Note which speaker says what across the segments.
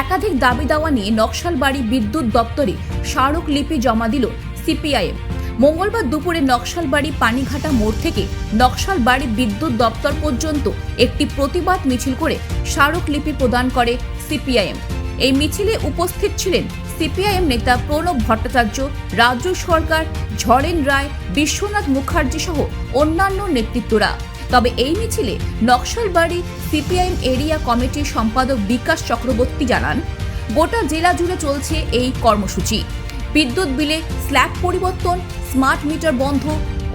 Speaker 1: একাধিক দাবি দাওয়া নিয়ে নকশালবাড়ি বিদ্যুৎ দপ্তরে স্মারকলিপি জমা দিল সিপিআইএম। মঙ্গলবার দুপুরে নকশালবাড়ি পানিঘাটা মোড় থেকে নকশালবাড়ি বিদ্যুৎ দপ্তর পর্যন্ত একটি প্রতিবাদ মিছিল করে স্মারকলিপি প্রদান করে সিপিআইএম। এই মিছিলে উপস্থিত ছিলেন সিপিআইএম নেতা প্রণব ভট্টাচার্য, রাজ্য সরকার, ঝরেন রায়, বিশ্বনাথ মুখার্জি সহ অন্যান্য নেতৃত্বরা। তবে এই মিছিলে নকশালবাড়ি সিপিআইএম এরিয়া কমিটির সম্পাদক বিকাশ চক্রবর্তী জানান, গোটা জেলা জুড়ে চলছে এই কর্মসূচি। বিদ্যুৎ বিলে স্ল্যাব পরিবর্তন, স্মার্ট মিটার বন্ধ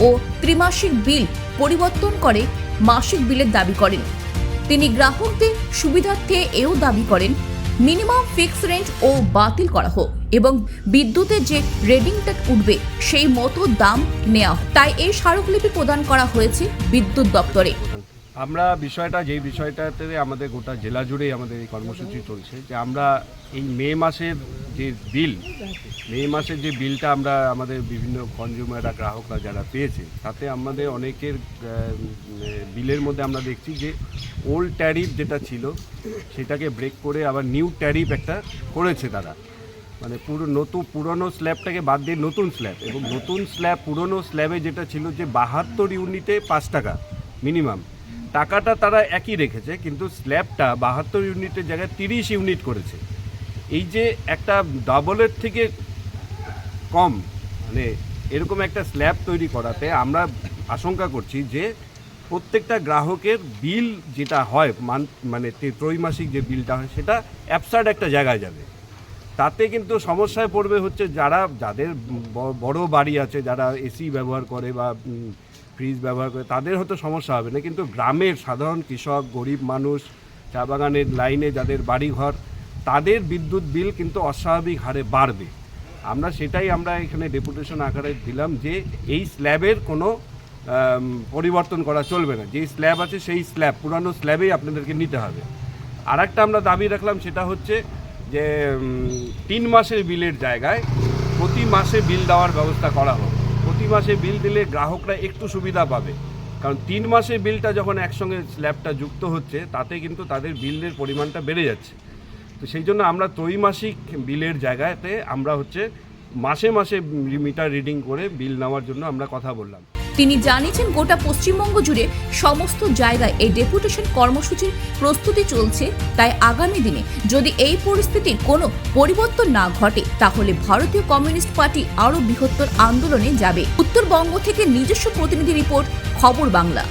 Speaker 1: ও ত্রিমাসিক বিল পরিবর্তন করে মাসিক বিলের দাবি করেন। তিনি গ্রাহকদের সুবিধার্থে এও দাবি করেন মিনিমাম ফিক্স রেন্ট ও বাতিল করা হোক এবং বিদ্যুতের যে রেডিংটা উঠবে সেই মতো দাম নেওয়া হোক। তাই এই স্মারকলিপি প্রদান করা হয়েছে বিদ্যুৎ দপ্তরে।
Speaker 2: আমরা যেই বিষয়টাতে আমাদের গোটা জেলা জুড়েই আমাদের এই কর্মসূচি চলছে, যে আমরা এই মে মাসের যে বিলটা আমরা আমাদের বিভিন্ন কনজিউমাররা, গ্রাহকরা যারা পেয়েছে, তাতে আমাদের অনেকের বিলের মধ্যে আমরা দেখছি যে ওল্ড ট্যারিফ যেটা ছিল সেটাকে ব্রেক করে আবার নিউ ট্যারিফ একটা করেছে তারা। মানে পুরনো স্ল্যাবটাকে বাদ দিয়ে নতুন স্ল্যাব, এবং নতুন স্ল্যাব পুরনো স্ল্যাবে যেটা ছিল যে 72 ইউনিটে 5 টাকা মিনিমাম, টাকাটা তারা একই রেখেছে, কিন্তু স্ল্যাবটা 72 ইউনিটের জায়গায় 30 ইউনিট করেছে। এই যে একটা ডাবলের থেকে কম, মানে এরকম একটা স্ল্যাব তৈরি করাতে আমরা আশঙ্কা করছি যে প্রত্যেকটা গ্রাহকের বিল যেটা হয় মানে ত্রৈমাসিক যে বিলটা হয় সেটা অ্যাবসার্ড একটা জায়গায় যাবে। তাতে কিন্তু সমস্যায় পড়বে হচ্ছে যাদের বড় বাড়ি আছে, যারা এসি ব্যবহার করে বা ফ্রিজ ব্যবহার করে, তাদের হয়তো সমস্যা হবে না, কিন্তু গ্রামের সাধারণ কৃষক, গরিব মানুষ, চা বাগানের লাইনে যাদের বাড়িঘর, তাদের বিদ্যুৎ বিল কিন্তু অস্বাভাবিক হারে বাড়বে। আমরা এখানে ডেপুটেশন আকারে দিলাম যে এই স্ল্যাবের কোনো পরিবর্তন করা চলবে না। যেই স্ল্যাব আছে সেই স্ল্যাব, পুরানো স্ল্যাবেই আপনাদেরকে নিতে হবে। আর একটা আমরা দাবি রাখলাম, সেটা হচ্ছে যে 3 মাসের বিলের জায়গায় প্রতি মাসে বিল দেওয়ার ব্যবস্থা করা হোক। প্রতি মাসে বিল দিলে গ্রাহকরা একটু সুবিধা পাবে, কারণ 3 মাসের বিলটা যখন একসঙ্গে স্ল্যাবটা যুক্ত হচ্ছে, তাতে কিন্তু তাদের বিলের পরিমাণটা বেড়ে যাচ্ছে। তো সেই জন্য আমরা ত্রৈমাসিক বিলের জায়গাতে আমরা মাসে মাসে মিটার রিডিং করে বিল নেওয়ার জন্য আমরা কথা বললাম।
Speaker 1: তিনি জানিয়েছেন, গোটা পশ্চিমবঙ্গ জুড়ে সমস্ত জায়গায় এই ডেপুটেশন কর্মসূচির প্রস্তুতি চলছে। তাই আগামী দিনে যদি এই পরিস্থিতির কোনো পরিবর্তন না ঘটে, তাহলে ভারতীয় কমিউনিস্ট পার্টি আরও বৃহত্তর আন্দোলনে যাবে। উত্তরবঙ্গ থেকে নিজস্ব প্রতিনিধি রিপোর্ট, খবর বাংলা।